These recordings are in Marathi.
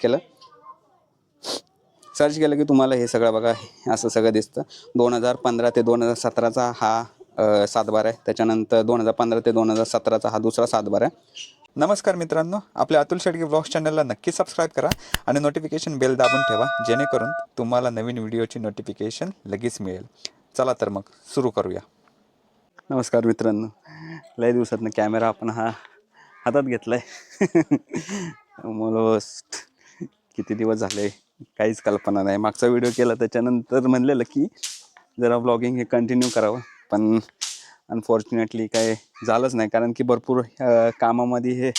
केलं, सर्च केलं की तुम्हाला हे सगळं बघा असं सगळं दिसतं. 2015 ते 2017चा हा 7/12 आहे. त्याच्यानंतर 2015 ते 2017चा हा दुसरा 7/12 आहे. नमस्कार मित्रांनो, आपल्या अतुल शेडगे ब्लॉग्स चॅनलला नक्की सबस्क्राईब करा आणि नोटिफिकेशन बेल दाबून ठेवा, जेणेकरून तुम्हाला नवीन व्हिडिओची नोटिफिकेशन लगेच मिळेल. चला तर मग सुरू करूया. नमस्कार मित्रांनो, लय दिवसातनं कॅमेरा आपण हा हातात घेतला आहे. ऑलमोस्ट किती दिवस झाले काहीच कल्पना नाही. मागचा व्हिडिओ केला त्याच्यानंतर म्हणलेलं की जरा व्लॉगिंग हे कंटिन्यू करावं, पण अनफॉर्च्युनेटली काय झालंच नाही, कारण की भरपूर कामामध्ये हे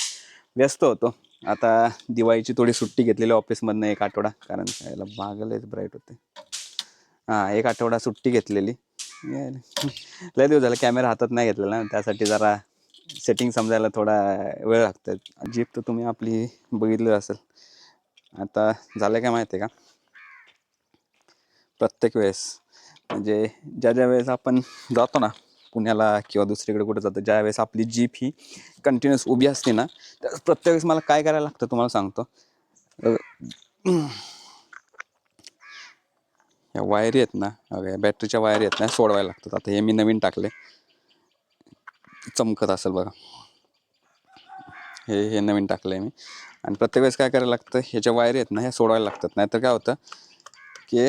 व्यस्त होतो. आता दिवाळीची थोडी सुट्टी घेतलेली ऑफिसमधनं 1 आठवडा, कारण याला भागलेच ब्राईट होते. 1 आठवडा सुट्टी घेतलेली. लय दिवस झालं कॅमेरा हातात नाही घेतलेला ना, त्यासाठी जरा सेटिंग समजायला थोडा वेळ लागतं. जीप तर तुम्ही आपली बघितलं असेल. आता झालं काय माहिती आहे का, प्रत्येक वेळेस म्हणजे ज्या वेळेस आपण जातो ना पुण्याला किंवा दुसरीकडे कुठे जातो, ज्या वेळेस आपली जीप ही कंटिन्युअस उभी असते ना, तर प्रत्येक वेळेस मला काय करायला लागतं तुम्हाला सांगतो. या वायरी आहेत ना, बॅटरीच्या वायरी आहेत ना, सोडवायला लागतात. आता हे मी नवीन टाकले, चमकत असेल बघा, हे नवीन टाकलं आहे मी. आणि प्रत्येक वेळेस काय करायला लागतं, ह्याच्या वायरी आहेत ना ह्या सोडवायला लागतात. नाहीतर काय होतं की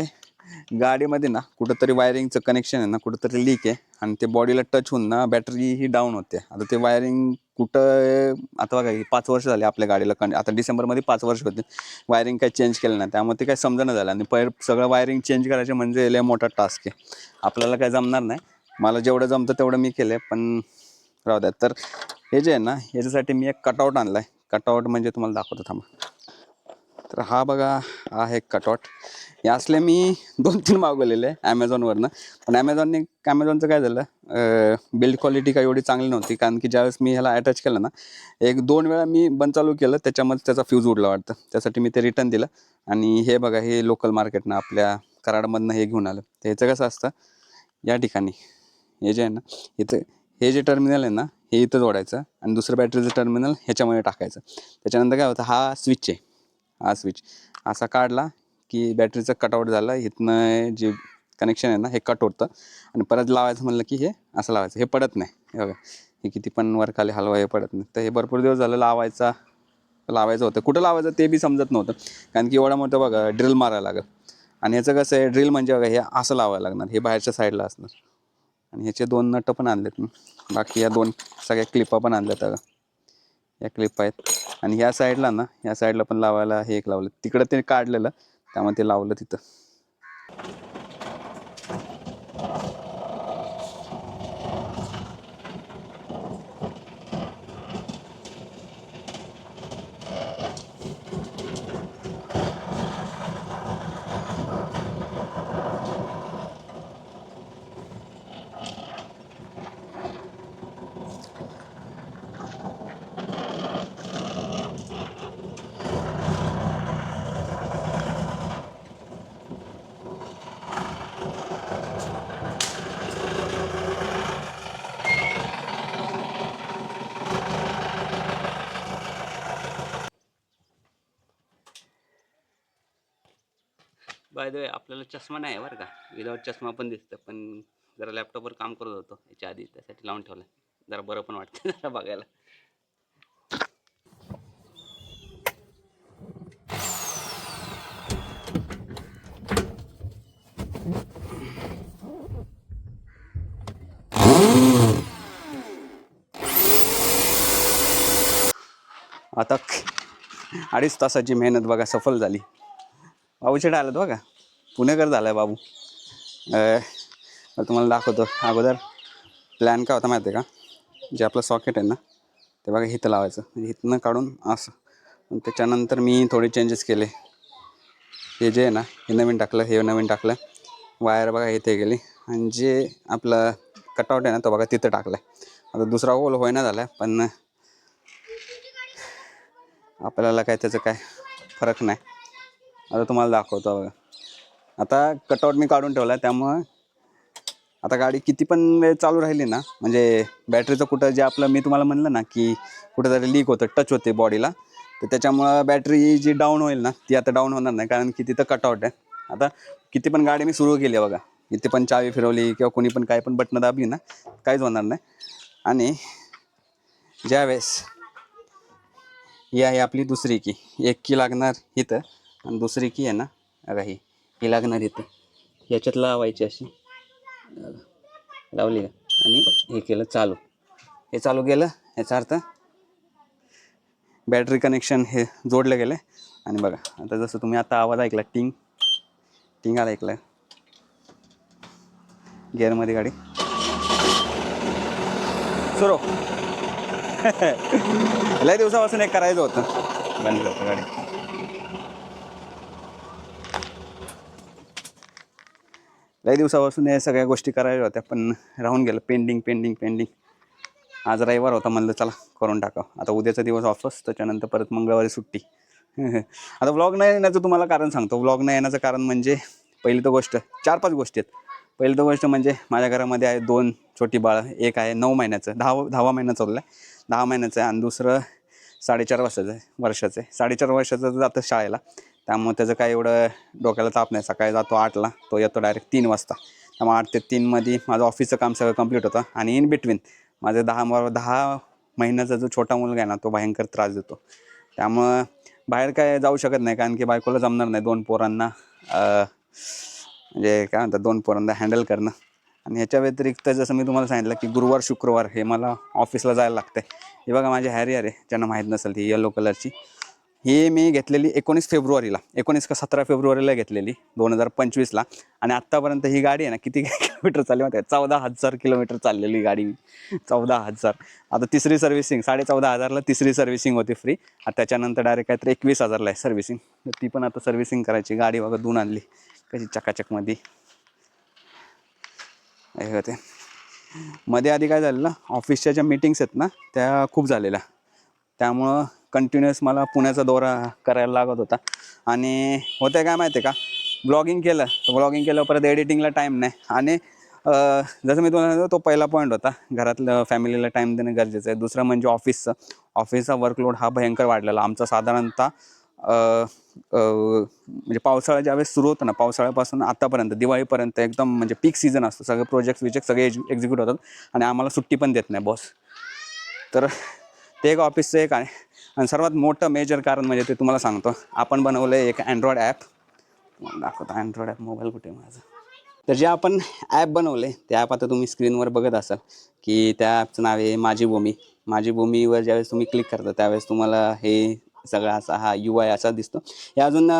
गाडीमध्ये ना कुठंतरी वायरिंगचं कनेक्शन आहे ना कुठंतरी लीक आहे, आणि ते बॉडीला टच होऊन ना बॅटरी ही डाऊन होते. आता ते वायरिंग कुठं, आता बघा 5 वर्ष झाले आपल्या गाडीला, आता डिसेंबरमध्ये 5 वर्ष होते, वायरिंग काही चेंज केलं नाही. त्यामुळे ते काही समजणं झालं, आणि सगळं वायरिंग चेंज करायचे म्हणजे लय मोठा टास्क आहे. आपल्याला काय जमणार नाही. मला जेवढं जमतं तेवढं मी केलं, पण राहू द्या. तर हे जे आहे ना, याच्यासाठी मी एक कटआउट आणला आहे. कटआउट म्हणजे तुम्हाला दाखवतो थांबा. तर हा बघा, हा एक कटआउट. हे असले मी 2-3 मागवलेले आहे ॲमेझॉनवरनं. पण ॲमेझॉनचं काय झालं, बिल्ड क्वालिटी काही एवढी चांगली नव्हती, कारण की ज्यावेळेस मी ह्याला अटॅच केलं ना, 1-2 वेळा मी बंद चालू केलं, त्याच्यामध्ये त्याचा फ्यूज उडला वाटतं. त्यासाठी मी ते रिटर्न दिलं. आणि हे बघा, हे लोकल मार्केटनं आपल्या कराडमधनं हे घेऊन आलं. तर ह्याचं कसं असतं, या ठिकाणी हे जे आहे ना, इथं हे जे टर्मिनल आहे ना, हे इथं जोडायचं, आणि दुसरं बॅटरीचं टर्मिनल ह्याच्यामध्ये टाकायचं. त्याच्यानंतर काय होतं, हा स्विच आहे, हा स्विच असा काढला की बॅटरीचं कटआउट झालं. इथनं जे कनेक्शन आहे ना हे कट होतं, आणि परत लावायचं म्हणलं की हे असं लावायचं. हे पडत नाही, हे बघा, हे किती पण वर खाली हलवा, हे पडत नाही. तर हे भरपूर दिवस झालं लावायचं होतं. कुठं लावायचं ते बी समजत नव्हतं, कारण की एवढा मोठं बघा ड्रिल मारायला लागेल. आणि ह्याचं कसं आहे, ड्रिल म्हणजे बघा हे असं लावायला लागणार, हे बाहेरच्या साईडला असणार. आणि ह्याचे 2 नटं पण आणलेत मी. बाकी या 2 सगळ्या क्लिपा पण आणल्यात बघा, या क्लिप आहेत. आणि ह्या साईडला ना, ह्या साईडला पण लावायला हे एक लावलं. तिकडं ते काढलेलं, त्यामुळे ते लावलं तिथं. बाय द वे, आपल्याला चष्मा नाही आहे बरं का, विदाऊट चष्मा पण दिसतं. पण जरा लॅपटॉपवर काम करत होतो याच्या आधी, त्यासाठी लावून ठेवलं. जरा बरं पण वाटतं जरा बघायला. आता 2.5 तासाची मेहनत बघा सफल झाली. बाबूचे आलं बघा, पुणेकर झाला आहे बाबू. तुम्हाला दाखवतो. अगोदर प्लॅन काय होता माहिती आहे का, जे आपलं सॉकेट आहे ना ते बघा इथं लावायचं, म्हणजे इथनं काढून असं. त्याच्यानंतर मी थोडे चेंजेस केले. हे जे आहे ना हे नवीन टाकलं, हे नवीन टाकलं. वायर बघा इथे गेली, आणि जे आपलं कटआउट आहे ना तो बघा तिथं टाकला आहे. आता दुसरा होल होईना झाला, पण आपल्याला काय त्याचं काय फरक नाही. आता तुम्हाला दाखवतो बघा. आता कटआउट मी काढून ठेवला आहे, त्यामुळं आता गाडी किती पण वेळ चालू राहिली ना, म्हणजे बॅटरीचं कुठं जे आपलं मी तुम्हाला म्हणलं ना की कुठंतरी लीक होतं, टच होते बॉडीला, तर त्याच्यामुळं बॅटरी जी डाऊन होईल ना ती आता डाऊन होणार नाही, कारण की तिथं कटआउट आहे. आता किती पण गाडी मी सुरू केली आहे बघा, इथे पण चावी फिरवली किंवा कोणी पण काय पण बटणं दाबली ना काहीच होणार नाही. आणि ज्यावेळेस ही आहे आपली दुसरी की, एक की लागणार इथं आणि दुसरी की आहे ना अगा ही लागणार इथं, याच्यात लावायची अशी लावली का आणि हे केलं चालू, हे चालू केलं याचा अर्थ बॅटरी कनेक्शन हे जोडलं गेलं. आणि बघा आता जसं तुम्ही आता आवाज ऐकला टिंग टिंग आला ऐकला, गिअरमध्ये गाडी सुरू. लय दिवसापासून एक करायचं होतं, बंद करतो गाडी. लय दिवसापासून या सगळ्या गोष्टी करायच्या होत्या पण राहून गेलं, पेंडिंग. आज रविवार होता, म्हणलं चला करून टाकावं. आता उद्याचा दिवस ऑफिस, त्याच्यानंतर परत मंगळवारी सुट्टी. आता व्लॉग नाही येण्याचं तुम्हाला कारण सांगतो. व्लॉग नाही येण्याचं कारण म्हणजे पहिली तर गोष्ट 4-5 गोष्टी आहेत. पहिली तर गोष्ट म्हणजे माझ्या घरामध्ये आहे 2 छोटी बाळं. एक आहे 9 महिन्याचं, 10वा महिना चालला आहे, 10 महिन्याचं आहे. आणि दुसरं 4.5 वर्षाचं आहे. 4.5 वर्षाचं जातं शाळेला, त्यामुळे त्याचं काय एवढं डोक्याला ताप नाही. सकाळी जातो 8ला, तो येतो डायरेक्ट 3 वाजता. त्यामुळे 8 ते 3मध्ये माझं ऑफिसचं काम सगळं कंप्लीट होतं. आणि इन बिटवीन माझं 10 महिन्याचा जो छोटा मुलगा आहे ना तो भयंकर त्रास देतो. त्यामुळं बाहेर काय जाऊ शकत नाही, कारण की बायकोला जमणार नाही 2 पोरांना म्हणजे काय म्हणतात 2 पोरांना हँडल करणं. आणि ह्याच्या व्यतिरिक्त जसं मी तुम्हाला सांगितलं की गुरुवार शुक्रवार हे मला ऑफिसला जायला लागतं. हे बघा माझी हॅरियर आहे, ज्यांना माहीत नसेल ती येलो कलरची. ही मी घेतलेली 19 फेब्रुवारीला, 19 का 17 फेब्रुवारीला घेतलेली 2025ला. आणि आत्तापर्यंत ही गाडी आहे ना किती किलोमीटर चालली माहिती आहे? 14,000 किलोमीटर चाललेली गाडी. 14,000. आता तिसरी सर्व्हिसिंग 14,500ला तिसरी सर्व्हिसिंग होती फ्री. आता त्याच्यानंतर डायरेक्ट काहीतरी 21,000ला आहे सर्व्हिसिंग. तर ती पण आता सर्व्हिसिंग करायची. गाडी बघा धुवून आणली कशी चकाचकमध्ये हे होते. मध्ये आधी काय झालं ना, ऑफिसच्या ज्या मीटिंग्स आहेत ना त्या खूप झालेल्या, त्यामुळं कंटिन्युअस मला पुण्याचा दौरा करायला लागत होता. आणि होतं काय माहिती आहे का, ब्लॉगिंग केलं परत एडिटिंगला टाईम नाही. आणि जसं मी तुम्हाला सांगितलं तो पहिला पॉईंट होता, घरातलं फॅमिलीला टाईम देणं गरजेचं आहे. दुसरं म्हणजे ऑफिसचा वर्कलोड हा भयंकर वाढलेला आमचा. साधारणतः म्हणजे पावसाळा ज्यावेळेस सुरू होतं ना, पावसाळ्यापासून आतापर्यंत दिवाळीपर्यंत एकदम म्हणजे पीक सीझन असतो. सगळे प्रोजेक्ट सगळे एक्झिक्यूट होतात आणि आम्हाला सुट्टी पण देत नाही बॉस. तर ते एक ऑफिसचं एक आहे. आणि सर्वात मोठं मेजर कारण म्हणजे ते तुम्हाला सांगतो, आपण बनवलं आहे एक अँड्रॉइड ॲप. दाखवतो अँड्रॉइड ॲप, मोबाईल कुठे माझं. तर जे आपण ॲप बनवले ते ॲप आता तुम्ही स्क्रीनवर बघत असाल की त्या ॲपचं नाव आहे माझी भूमी. माझी भूमीवर ज्यावेळेस तुम्ही क्लिक करता त्यावेळेस तुम्हाला हे सगळा असा हा UI असा दिसतो. हे अजून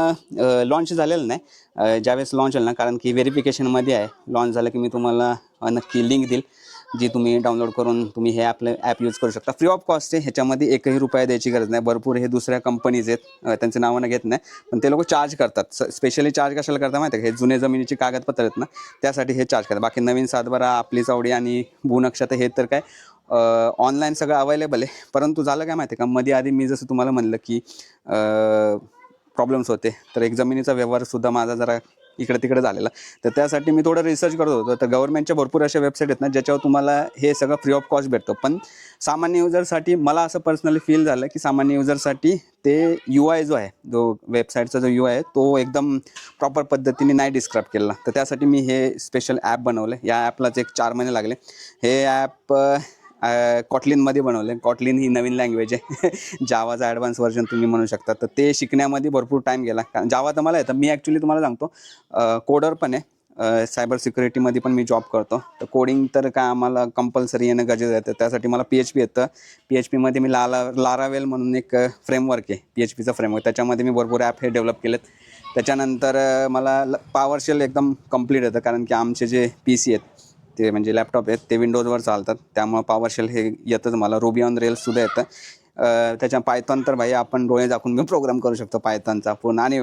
लॉन्च झालेलं नाही. ज्यावेळेस लॉन्च होईल ना, कारण की व्हेरिफिकेशनमध्ये आहे. लॉन्च झालं की मी तुम्हाला नक्की लिंक देईल, जी तुम्ही डाउनलोड करून तुम्ही हे आपलं ॲप यूज करू शकता. फ्री ऑफ कॉस्ट आहे, ह्याच्यामध्ये 1ही रुपया द्यायची गरज नाही. भरपूर हे दुसऱ्या कंपनीज आहेत, त्यांचं नावानं घेत नाही, पण ते लोक चार्ज करतात. स्पेशली चार्ज कशाला करतात माहिती आहे का, हे जुने जमिनीची कागदपत्र आहेत ना त्यासाठी हे चार्ज करतात. बाकी नवीन 7/12 आपली चावडी आणि भूनक्षात हे तर काय ऑनलाईन सगळं अवेलेबल आहे. परंतु झालं काय माहिती आहे का, मध्ये आधी मी जसं तुम्हाला म्हणलं की प्रॉब्लेम्स होते, तर एक जमिनीचा व्यवहारसुद्धा माझा जरा इकडे तिकडे झालेला. तर त्यासाठी मी थोडं रिसर्च करत होतो. तर गव्हर्नमेंटच्या भरपूर अशा वेबसाईट आहेत ना ज्याच्यावर तुम्हाला हे सगळं फ्री ऑफ कॉस्ट भेटतं. पण सामान्य युजरसाठी मला असं पर्सनली फील झालं की सामान्य युजरसाठी ते UI जो आहे, जो वेबसाईटचा जो UI आहे तो एकदम प्रॉपर पद्धतीने नाही डिस्क्राईब केला. तर त्यासाठी मी हे स्पेशल ॲप बनवलं. या ॲपलाच एक 4 महिने लागले. हे ॲप कॉटलिनमध्ये बनवलं. कॉटलिन ही नवीन लँग्वेज आहे. जावाचा ॲडव्हान्स व्हर्जन तुम्ही म्हणू शकता. तर ते शिकण्यामध्ये भरपूर टाईम गेला, कारण जावा तर मला येतं. मी ॲक्च्युली तुम्हाला सांगतो कोडर पण आहे. सायबर सिक्युरिटीमध्ये पण मी जॉब करतो. तर कोडिंग तर काय आम्हाला कंपल्सरी येणं गरजेचं आहे. तर त्यासाठी मला PHP येतं. PHPमध्ये मी लारावेल म्हणून एक फ्रेमवर्क आहे, PHPचा फ्रेमवर्क. त्याच्यामध्ये मी भरपूर ॲप हे डेव्हलप केलेत. त्याच्यानंतर मला PowerShell एकदम कंप्लीट येतं, कारण की आमचे जे PC आहेत ते म्हणजे लॅपटॉप आहेत ते विंडोजवर चालतात. त्यामुळं PowerShell हे येतंच मला. Ruby on Railsसुद्धा येतं. त्याच्या पायथॉन तर भाई आपण डोळे झाकून मी प्रोग्राम करू शकतो पायथॉनचा पण. आणि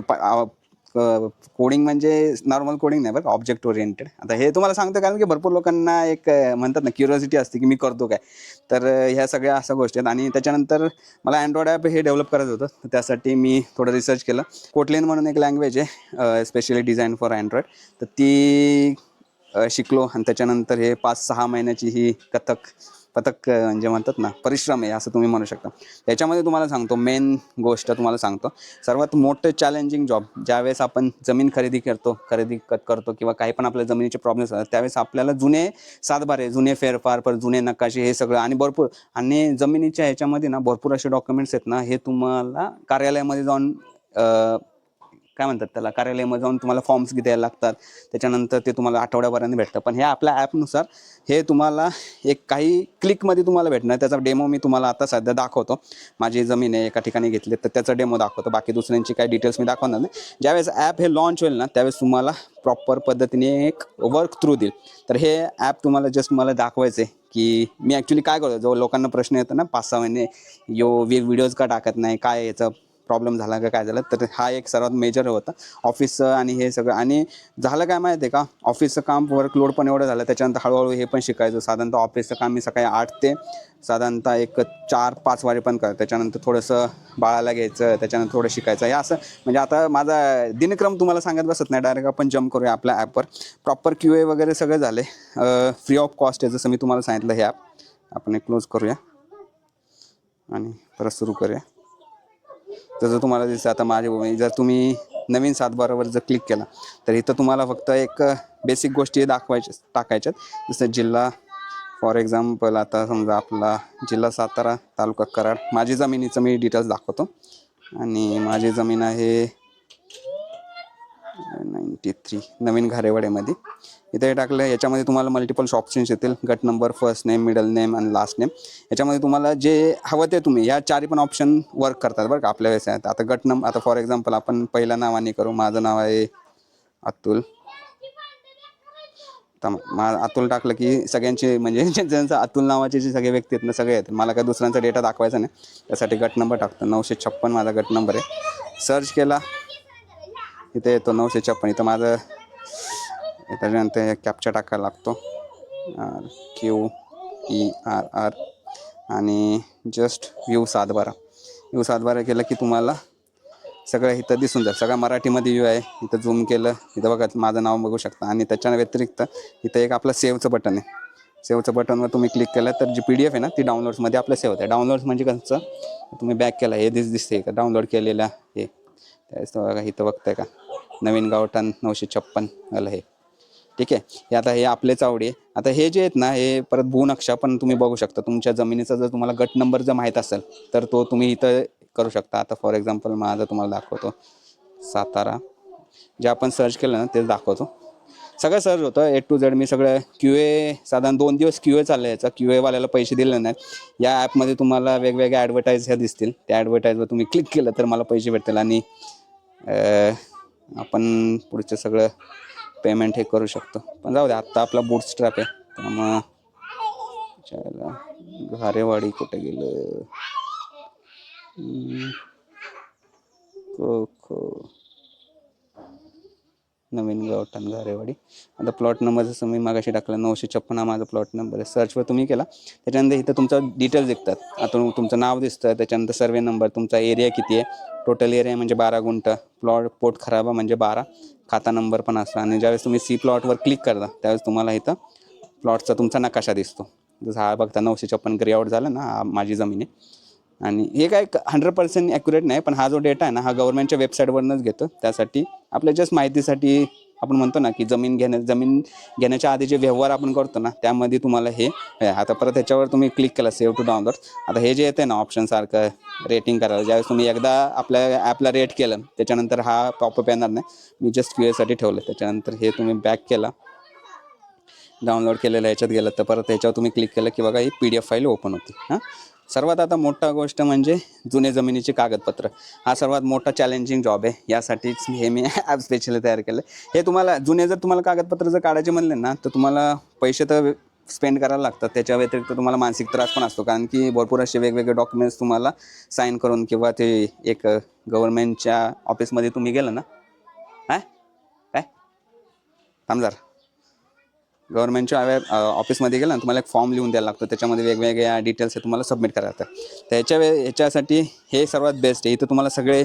कोडिंग म्हणजे नॉर्मल कोडिंग नाही बरं, ऑब्जेक्ट ओरिएंटेड. आता हे तुम्हाला सांगतो कारण की भरपूर लोकांना एक म्हणतात ना क्युरिओसिटी असते की मी करतो काय. तर ह्या सगळ्या अशा गोष्टी आहेत. आणि त्याच्यानंतर मला अँड्रॉइड ॲप हे डेव्हलप करायचं होतं. तर त्यासाठी मी थोडं रिसर्च केलं. कोटलिन म्हणून एक लँग्वेज आहे स्पेशली डिझाईन फॉर अँड्रॉइड. तर ती शिकलो. आणि त्याच्यानंतर हे 5-6 महिन्याची ही कथक पथक म्हणजे म्हणतात ना परिश्रम आहे असं तुम्ही म्हणू शकता. त्याच्यामध्ये तुम्हाला सांगतो मेन गोष्ट तुम्हाला सांगतो, सर्वात मोठं चॅलेंजिंग जॉब ज्यावेळेस आपण जमीन खरेदी करतो किंवा काही पण आपल्या जमिनीचे प्रॉब्लेम्स असतात त्यावेळेस आपल्याला जुने सातबारे, जुने फेरफार, पर जुने नकाशे हे सगळं आणि भरपूर आणि जमिनीच्या ह्याच्यामध्ये ना भरपूर असे डॉक्युमेंट्स आहेत ना, हे तुम्हाला कार्यालयामध्ये जाऊन काय म्हणतात त्याला, कार्यालयामध्ये जाऊन तुम्हाला फॉर्म्स द्यायला लागतात. त्याच्यानंतर ते तुम्हाला आठवड्याभराने भेटतं. पण हे आपल्या ॲपनुसार हे तुम्हाला एक काही क्लिकमध्ये तुम्हाला भेटणार. त्याचा डेमो मी तुम्हाला आता सध्या दाखवतो. माझी जमीन आहे एका ठिकाणी घेतली तर त्याचा डेमो दाखवतो. बाकी दुसऱ्यांची काही डिटेल्स मी दाखवणार नाही. ज्यावेळेस ॲप हे लॉन्च होईल ना त्यावेळेस तुम्हाला प्रॉपर पद्धतीने एक वर्क थ्रू देईल. तर हे ॲप तुम्हाला जस्ट मला दाखवायचं आहे की मी ॲक्च्युली काय करतो. जो लोकांना प्रश्न येतो ना 5-6 महिने व्हिडिओज का टाकत नाही, काय याचं प्रॉब्लेम झाला का काय झालं, तर हा एक सर्वात मेजर होता ऑफिसचं आणि हे सगळं. आणि झालं काय माहिती आहे का, ऑफिसचं काम वर्कलोड पण एवढं झालं, त्याच्यानंतर हळूहळू हे पण शिकायचं. साधारणतः ऑफिसचं काम मी सकाळी 8 ते साधारणतः एक 4-5 वाजेपर्यंत करतो. त्याच्यानंतर थोडंसं बाळाला घ्यायचं, त्याच्यानंतर थोडं शिकायचं. हे असं म्हणजे आता माझा दिनक्रम तुम्हाला सांगत बसत नाही, डायरेक्ट आपण जम्प करूया आपल्या ॲपवर. प्रॉपर QA वगैरे सगळं झाले, फ्री ऑफ कॉस्ट आहे जसं मी तुम्हाला सांगितलं. हे ॲप आपण एक क्लोज करूया आणि परत सुरू करूया. जसं तुम्हाला दिसतं आता माझे जर तुम्ही नवीन 7/12वर जर क्लिक केला तर इथं तुम्हाला फक्त एक बेसिक गोष्टी टाकायच्यात. जसं जिल्हा फॉर एक्झाम्पल आता समजा आपला जिल्हा सातारा, तालुका कराड. माझी जमिनीचं मी डिटेल्स दाखवतो आणि माझी जमीन आहे 93 नवीन घारेवाड्यामध्ये. इथे टाकलं याच्यामध्ये तुम्हाला मल्टिपल ऑप्शन्स येतील. गट number, first name, middle name आणि लास्ट नेम. याच्यामध्ये तुम्हाला जे हवं ते तुम्ही या 4 पण ऑप्शन वर्क करतात बरं का आपल्या व्यवसायात. आता गट नंबर, आता फॉर एक्झाम्पल आपण पहिल्या नावाने करू. माझं नाव आहे अतुल. अतुल टाकलं की सगळ्यांचे म्हणजे ज्यांचं अतुल नावाचे जे सगळे व्यक्ती आहेत ना सगळे आहेत. मला काय दुसऱ्यांचा डेटा दाखवायचा नाही, त्यासाठी गट नंबर टाकतो. 956 माझा गट नंबर आहे. सर्च केला इथे येतो 956. इथं माझं त्याच्यानंतर कॅप्चा टाकायला लागतो QERR आणि जस्ट व्ह्यू 7/12 केलं की तुम्हाला सगळं इथं दिसून जाईल. सगळं मराठीमध्ये व्ह्यू आहे. इथं झूम केलं, इथं बघा माझं नाव बघू शकता. आणि त्याच्या व्यतिरिक्त इथं एक आपलं सेव्हचं बटन आहे. सेव्हचं बटनवर तुम्ही क्लिक केलं तर जी PDF आहे ना ती डाउनलोड्समध्ये आपलं सेव्ह होते. डाउनलोड्स म्हणजे कसं, तुम्ही बॅक केला हे दिसते का डाउनलोड केलेलं हे, त्यावेळेस बघा इथं बघताय का नवीन गावठाण 956 आलं हे. ठीक आहे. हे आता हे आपलेच आवडी. आता हे जे आहेत ना हे परत भूनक्षा पण तुम्ही बघू शकता. तुमच्या जमिनीचा जर तुम्हाला गट नंबर जर माहीत असेल तर तो तुम्ही इथं करू शकता. आता फॉर एक्झाम्पल माझं तुम्हाला दाखवतो सातारा. जे आपण सर्च केलं ना तेच दाखवतो. सगळं सर्च होतं A to Z. मी सगळं QA साधारण 2 दिवस QA चाललं याचा. QAवाल्याला पैसे दिले नाहीत. या ॲपमध्ये तुम्हाला वेगवेगळ्या ॲडव्हर्टाईज ह्या दिसतील. त्या ॲडव्हर्टाईजवर तुम्ही क्लिक केलं तर मला पैसे भेटतील आणि आपण पुढचं सगळं पेमेंट हे करू शकतो. पण जाऊ दे, आत्ता आपला बूटस्ट्रॅप आहे त्यामुळं घारेवाडी कुठे गेलं, नवीन गावठाण घारेवाडी. आता प्लॉट नंबर जसं मी मागाशी टाकला 956 हा माझा प्लॉट नंबर आहे. सर्चवर तुम्ही केला त्याच्यानंतर इथं तुमचं डिटेल्स दिसतात. आता तुमचं नाव दिसतं, त्याच्यानंतर सर्वे नंबर, तुमचा एरिया किती आहे, टोटल एरिया म्हणजे 12 गुंठ, पोट खराबा म्हणजे 12, खाता नंबर पण असतो. आणि ज्यावेळेस तुम्ही सी प्लॉटवर क्लिक करता त्यावेळेस तुम्हाला इथं प्लॉटचा तुमचा नकाशा दिसतो. जसं हा बघता 956 ग्रेआउट झालं ना, हा माझी जमीन आहे. आणि हे काय 100% ॲक्युरेट नाही, पण हा जो डेटा आहे ना हा गव्हर्नमेंटच्या वेबसाईटवरूनच घेतो. त्यासाठी आपल्या जस्ट माहितीसाठी आपण म्हणतो ना की जमीन घेण्याच्या आधी जे व्यवहार आपण करतो ना त्यामध्ये तुम्हाला हे आता परत ह्याच्यावर तुम्ही क्लिक केला सेव्ह टू डाउनलोड. आता हे जे येते ना ऑप्शन सारखं रेटिंग करायला, ज्यावेळेस तुम्ही एकदा आपल्या ॲपला रेट केलं त्याच्यानंतर हा पॉपअप येणार नाही. मी जस्ट QAसाठी ठेवलं. त्याच्यानंतर हे तुम्ही बॅक केला, डाउनलोड केलेलं ह्याच्यात गेलं तर परत ह्याच्यावर तुम्ही क्लिक केलं की बघा ही PDF फाईल ओपन होती. हां, सर्वात आता मोठा गोष्ट म्हणजे जुने जमिनीचे कागदपत्र. हा सर्वात मोठा चॅलेंजिंग जॉब आहे. यासाठीच हे मी ॲप स्पेशली तयार केलं. हे तुम्हाला जुने जर तुम्हाला कागदपत्र जर काढायचे म्हणले ना तर तुम्हाला पैसे तर स्पेंड करायला लागतात. त्याच्या व्यतिरिक्त तुम्हाला मानसिक त्रास पण असतो, कारण की भरपूर असे वेगवेगळे डॉक्युमेंट्स तुम्हाला साईन करून किंवा ते एक गव्हर्नमेंटच्या ऑफिसमध्ये तुम्ही गेलं ना, काय थांब जरा गव्हर्नमेंटच्या ऑफिसमध्ये गेलं ना तुम्हाला एक फॉर्म लिहून द्यायला लागतो, त्याच्यामध्ये वेगवेगळ्या डिटेल्स हे तुम्हाला सबमिट करायला लागतात. तर ह्याच्यासाठी हे सर्वात बेस्ट आहे. इथं तुम्हाला सगळे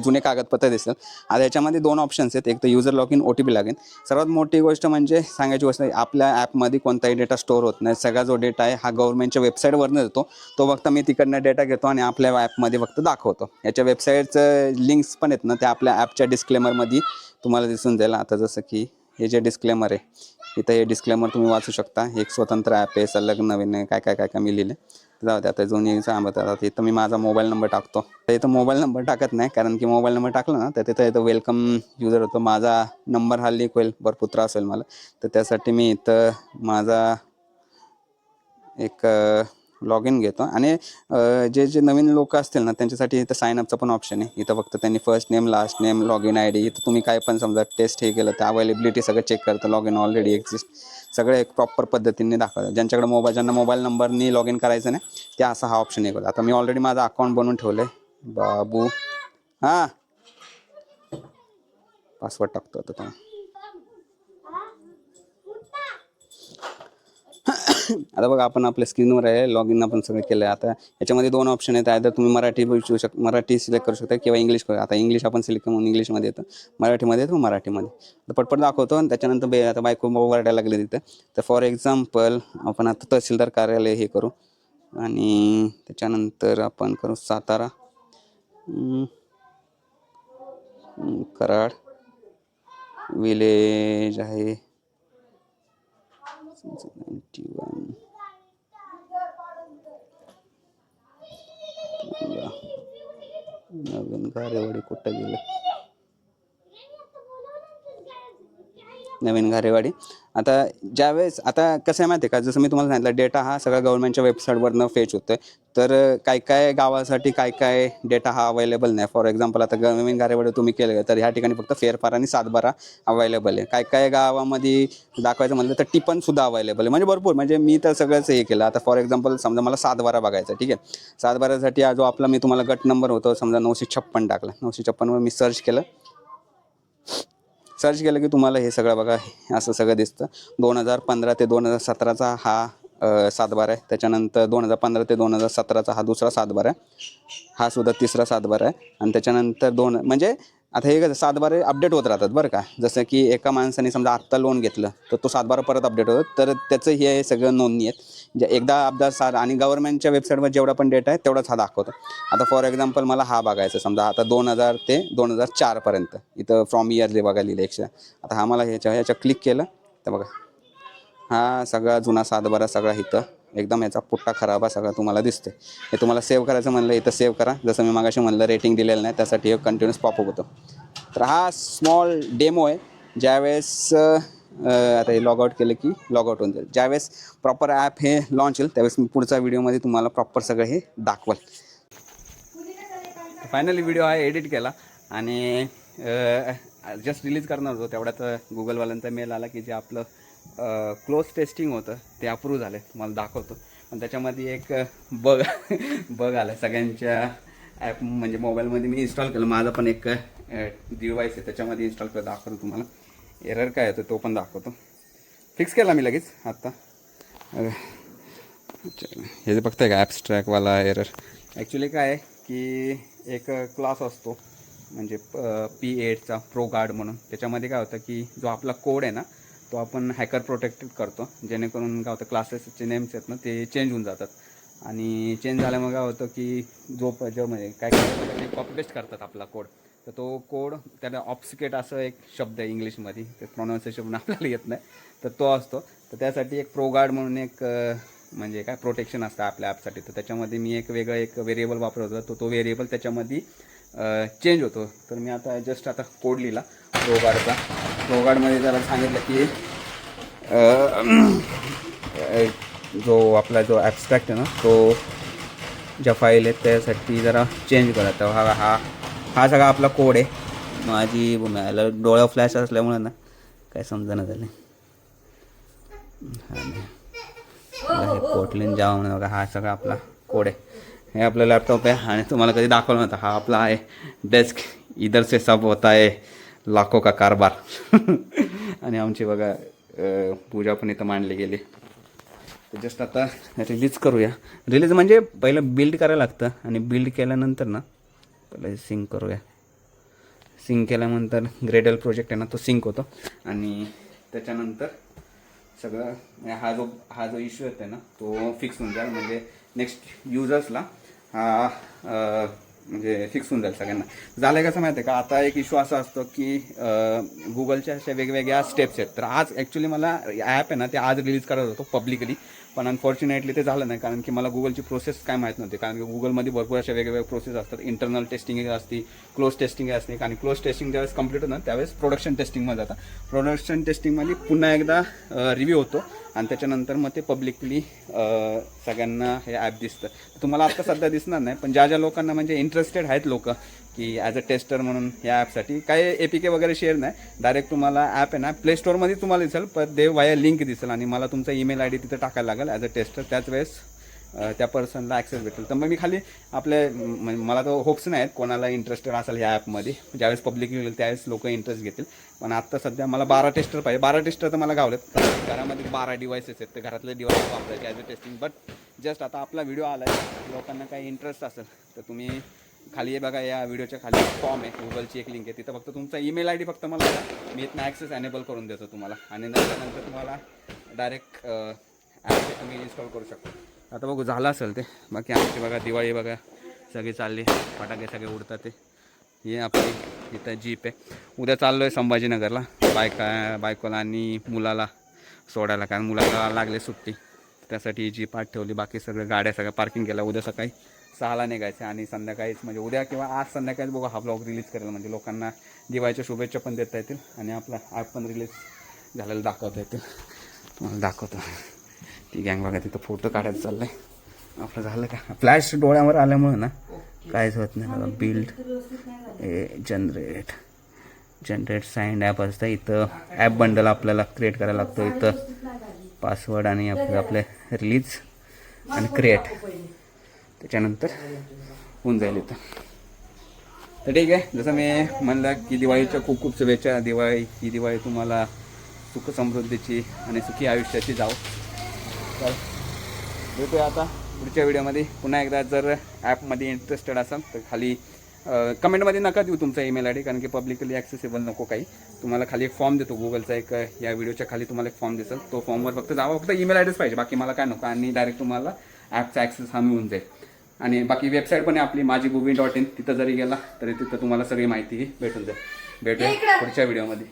जुने कागदपत्र दिसतील. आता ह्याच्यामध्ये 2 ऑप्शन्स आहेत, एक तर युजर लॉग इन OTP लागेल. सर्वात मोठी गोष्ट म्हणजे सांगायची गोष्ट आहे, आपल्या ॲपमध्ये कोणताही डेटा स्टोअर होत नाही. सगळा जो डेटा आहे हा गव्हर्नमेंटच्या वेबसाईटवरनं येतो, तो फक्त मी तिकडनं डेटा घेतो आणि आपल्या ॲपमध्ये फक्त दाखवतो. याच्या वेबसाईटचं लिंक्स पण आहेत ना, ते आपल्या ॲपच्या डिस्क्लेमरमध्ये तुम्हाला दिसून जाईल. आता जसं की हे जे डिस्क्लेमर आहे, इथं हे डिस्क्लेमर तुम्ही वाचू शकता. एक स्वतंत्र ॲप आहे, सलग नवीन आहे, काय काय काय काय मी लिहिले. जाऊ दे, आता जुनी सांगतात. इथं मी माझा मोबाईल नंबर टाकतो. तर इथं मोबाईल नंबर टाकत नाही, कारण की मोबाईल नंबर टाकला ना तर तिथं इथं वेलकम युजर होतो. माझा नंबर हा लीक होईल, भरपूर त्रास होईल मला. तर त्यासाठी मी इथं माझा एक लॉग इन घेतो. आणि जे नवीन लोक असतील ना त्यांच्यासाठी इथं साईनअपचं पण ऑप्शन आहे. इथं फक्त त्यांनी first name, last name, log in ID, इथं तुम्ही काय पण समजा टेस्ट हे केलं तर अवेलेबिलिटी सगळं चेक करतं. लॉग इन ऑलरेडी एक्झिस्ट, सगळं एक प्रॉपर पद्धतीने दाखवतं. ज्यांना मोबाईल नंबरनी लॉग इन करायचं नाही ते असा हा ऑप्शन आहे. आता मी ऑलरेडी माझा अकाउंट बनवून ठेवलं आहे. बाबू हां पासवर्ड टाकतो आता तुम्ही. आता बघा आपण आपल्या स्क्रीनवर आहे, लॉग इन आपण सगळं केलं आहे. आता याच्यामध्ये 2 ऑप्शन आहेत. आयदर तुम्ही मराठी सिलेक्ट करू शकता किंवा इंग्लिश करू. आता इंग्लिश आपण सिलेक्ट करून इंग्लिशमध्ये येतं, मराठीमध्ये येतं मराठीमध्ये. तर पटपट दाखवतो आणि त्याच्यानंतर आता बायको ओरडायला लागले तिथं. तर फॉर एक्झाम्पल आपण आता तहसीलदार कार्यालय हे करू आणि त्याच्यानंतर आपण करू सातारा, कराड, विलेज आहे 91. नवीन घारेवाडी कुठं गेलं, नवीन घारेवाडी. आता ज्यावेळेस आता कसं आहे माहिती आहे का, जसं मी तुम्हाला सांगितलं डेटा हा सगळा गव्हर्नमेंटच्या वेबसाईटवरनं फेच होतो आहे. तर काय काय गावासाठी काय काय डेटा हा अवेलेबल नाही. फॉर एक्झाम्पल आता नवीन घारेवाडी तुम्ही केलं तर ह्या ठिकाणी फक्त फेरफार आणि सातबारा अवेलेबल आहे. काय काय गावामध्ये दाखवायचं म्हणलं तर टिपणसुद्धा अवेलेबल आहे. म्हणजे भरपूर, म्हणजे मी तर सगळंच हे केलं. आता फॉर एक्झाम्पल समजा मला सातबारा बघायचा, ठीक आहे. सातबारासाठी जो आपला मी तुम्हाला गट नंबर होतो समजा 956 टाकला, 956वर मी सर्च केलं की तुम्हाला हे सगळं बघा असं सगळं दिसतं. 2015 ते 2017चा हा सातबारा आहे. त्याच्यानंतर 2015 ते 2017चा हा दुसरा सातबारा आहे. हा सुद्धा तिसरा सातबारा आहे. आणि त्याच्यानंतर म्हणजे आता हे कसं सातबारे अपडेट होत राहतात बरं का. जसं की एका माणसाने समजा आत्ता लोन घेतलं तर तो सातबारा परत अपडेट होतो, तर त्याचं हे सगळं नोंदणी आहेत. जे एकदा अपडेट आणि गव्हर्नमेंटच्या वेबसाईटवर जेवढा पण डेटा आहे तेवढाच हा दाखवतो. आता फॉर एक्झाम्पल मला हा बघायचा समजा आता 2000 ते 2004पर्यंत, इथं फ्रॉम इयरली बघा लिहिलं 100. आता हा मला ह्याच्या क्लिक केलं तर बघा हा सगळा जुना सातबारा सगळा इथं एकदम याचा पुट्टा खराब आहे सगळं तुम्हाला दिसते. हे तुम्हाला सेव्ह करायचं म्हणलं इथं सेव्ह करा. जसं मी मागाशी म्हणलं रेटिंग दिलेलं नाही त्यासाठी एक कंटिन्यूस पॉपअप होतं. तर हा स्मॉल डेमो आहे. ज्यावेळेस आता हे लॉगआउट केलं की लॉगआउट होऊन जाईल. ज्यावेळेस प्रॉपर ॲप हे लॉन्च होईल त्यावेळेस मी पुढच्या व्हिडिओमध्ये तुम्हाला प्रॉपर सगळं हे दाखवल. फायनली व्हिडिओ हा एडिट केला आणि जस्ट रिलीज करणार होतो तेवढ्यात गुगलवाल्यांचा मेल आला की जे आपलं क्लोज टेस्टिंग होतं ते अप्रूव्ह झालं. तुम्हाला दाखवतो. पण त्याच्यामध्ये एक बग आला सगळ्यांच्या ॲप म्हणजे मोबाईलमध्ये. मी इन्स्टॉल केलं, माझा पण एक डिव्हाइस आहे त्याच्यामध्ये इन्स्टॉल करत दाखवतो तुम्हाला. एरर काय येतो तो पण दाखवतो. फिक्स केला मी लगेच आत्ता. हे जे बघताय का ॲब्स्ट्रॅक्टवाला एरर, ॲक्च्युली काय आहे की एक क्लास असतो म्हणजे P8चा प्रो गार्ड म्हणून. त्याच्यामध्ये काय होतं की जो आपला कोड आहे ना तो आपण हॅकर प्रोटेक्टेड करतो, जेणेकरून काय होतं क्लासेसचे नेम्स आहेत ना ते चेंज होऊन जातात. आणि चेंज झाल्यामुळे काय होतं की जो म्हणजे काय करतात ते कॉपी पेस्ट करतात आपला कोड. तर तो कोड त्याला ऑब्स्किएट असं एक शब्द आहे इंग्लिशमध्ये, ते प्रोनाऊन्सिएशन आपल्याला येत नाही, तर तो असतो. तर त्यासाठी एक प्रो गार्ड म्हणून एक म्हणजे काय प्रोटेक्शन असतं आपल्या ॲपसाठी. तर त्याच्यामध्ये मी एक व्हेरिएबल वापरत होतो, तो व्हेरिएबल त्याच्यामध्ये चेंज होतो. तर मी आता जस्ट आता कोड लिहिला प्रोगार्डचा. प्रोगार्डमध्ये त्याला सांगितलं की जो आपला जो ॲब्स्ट्रॅक्ट आहे ना तो ज्या फाईल आहेत त्यासाठी जरा चेंज करा. तर हा सगळा आपला कोड आहे. माझी याला डोळा फ्लॅश असल्यामुळे ना काय समजणं झालं. हे कोटलिन जावा म्हणून बघा हा सगळा आपला कोड आहे. हे आपलं लॅपटॉप आहे आणि तुम्हाला कधी दाखवलं नव्हतं. हा आपला आहे डेस्क. इधर से सब होता है लाखों का कारभार. आणि आमची बघा पूजा पण इथं मांडली गेली. तर जस्ट आता रिलीज करूया. रिलीज म्हणजे पहिलं बिल्ड करायला लागतं आणि बिल्ड केल्यानंतर ना पहिलं सिंक करूया. सिंक केल्यानंतर ग्रेडल प्रोजेक्ट आहे ना तो सिंक होतो आणि त्याच्यानंतर सगळं म्हणजे हा जो इश्यू येतो आहे ना तो फिक्स होऊन जाईल. म्हणजे नेक्स्ट युजर्सला हा म्हणजे फिक्स होऊन जाईल सगळ्यांना. झालं आहे कसं माहिती आहे का, आता एक इश्यू असा असतो की गुगलच्या अशा वेगवेगळ्या स्टेप्स आहेत. तर आज ॲक्च्युली मला ॲप आहे ना ते आज रिलीज करत होतो पब्लिकली, पण अनफॉर्च्युनेटली ते झालं नाही कारण की मला गुगलची प्रोसेस काय माहीत नव्हती. कारण की गुगलमध्ये भरपूर अशा वेगवेगळ्या प्रोसेस असतात. इंटरनल टेस्टिंग असते, क्लोज टेस्टिंग असते आणि क्लोज टेस्टिंग ज्यावेळेस कंप्लीट होतं त्यावेळेस प्रोडक्शन टेस्टिंगमध्ये जातं. प्रोडक्शन टेस्टिंगमध्ये पुन्हा एकदा रिव्ह्यू होतो आणि त्याच्यानंतर मग ते पब्लिकली सगळ्यांना हे ॲप दिसतं. तुम्हाला आत्ता सध्या दिसणार नाही, पण ज्या लोकांना म्हणजे इंटरेस्टेड आहेत लोक की ॲज अ टेस्टर म्हणून या ॲपसाठी काही APK वगैरे शेअर नाही, डायरेक्ट तुम्हाला ॲप आहे ना प्ले स्टोअरमध्ये तुम्हाला दिसेल, पण ते वाया लिंक दिसेल आणि मला तुमचा ईमेल ID तिथं टाकायला लागेल ॲज अ टेस्टर. त्याच वेळेस त्या पर्सनला ॲक्सेस भेटेल. तर मग मी खाली आपले मला तर होप्स नाही आहेत कोणाला इंटरेस्टेड असेल ह्या ॲपमध्ये. ज्यावेळेस पब्लिक होईल त्यावेळेस लोक इंटरेस्ट घेतील. पण आत्ता सध्या मला 12 टेस्टर पाहिजे. 12 टेस्टर तर मला गावलेत. घरामध्ये 12 डिव्हाइसेस आहेत, तर घरातले डिव्हाइस वापरायचे as a testing. But just आता आपला व्हिडिओ आला आहे, लोकांना काही इंटरेस्ट असेल तर तुम्ही खाली हे बघा, या व्हिडिओच्या खाली फॉर्म आहे, गुगलची एक लिंक आहे, तिथं फक्त तुमचा ईमेल ID फक्त मला द्या, मी इथनं ॲक्सेस एनेबल करून देतो तुम्हाला आणि नंतर तुम्हाला डायरेक्ट ॲप तुम्ही इन्स्टॉल करू शकता. आता बघू झालं असेल ते. बाकी आमची बघा दिवाळी बघा सगळी चालली, फटाके सगळे उडतात. ते हे आपली इथं जीप आहे. उद्या चाललो आहे संभाजीनगरला बायकोला आणि मुलाला सोडायला, कारण मुलाला लागले सुट्टी. त्यासाठी ही जीप आत ठेवली. बाकी सगळं गाड्या सगळ्या पार्किंग केल्या. उद्या सकाळी 6ला निघायचं आणि संध्याकाळीच म्हणजे उद्या किंवा आज संध्याकाळीच बघा हा ब्लॉग रिलीज करेल. म्हणजे लोकांना दिवाळीच्या शुभेच्छा पण देता येतील आणि आपला ॲप पण रिलीज झालेला दाखवता येतील. तुम्हाला दाखवतो. ती गँग बघा तिथं फोटो काढायचं चाललं आहे. आपलं झालं का, फ्लॅश डोळ्यावर आल्यामुळं ना काहीच होत नाही. बघा बिल्ड जनरेट साइंड ॲप असतं. इथं ॲप बंडल आपल्याला क्रिएट करायला लागतो. इथं पासवर्ड आणि आपले रिलीज आणि क्रिएट, त्याच्यानंतर होऊन जाईल इथं. तर ठीक आहे, जसं मी म्हणलं की दिवाळीच्या खूप खूप शुभेच्छा. ही दिवाळी तुम्हाला सुख समृद्धीची आणि सुखी आयुष्याची जाऊ. तर भेटूया आता पुढच्या व्हिडिओमध्ये पुन्हा एकदा. जर ॲपमध्ये इंटरेस्टेड असाल तर खाली कमेंटमध्ये नका देऊ तुमचा ईमेल ID, कारण की पब्लिकली ॲक्सेसिबल नको काही. तुम्हाला खाली एक फॉर्म देतो गुगलचा, एक या व्हिडिओच्या खाली तुम्हाला एक फॉर्म दिसेल, तो फॉर्मवर फक्त जावा. फक्त ईमेल IDच पाहिजे, बाकी मला काय नको. आणि डायरेक्ट तुम्हाला ॲपचा ॲक्सेस हा मिळून जाईल. आणि बाकी वेबसाईट पण आहे आपली माझीबुवी.in, तिथं जरी गेला तरी तिथं तुम्हाला सगळी माहिती भेटून जाईल. भेटूया पुढच्या व्हिडिओमध्ये.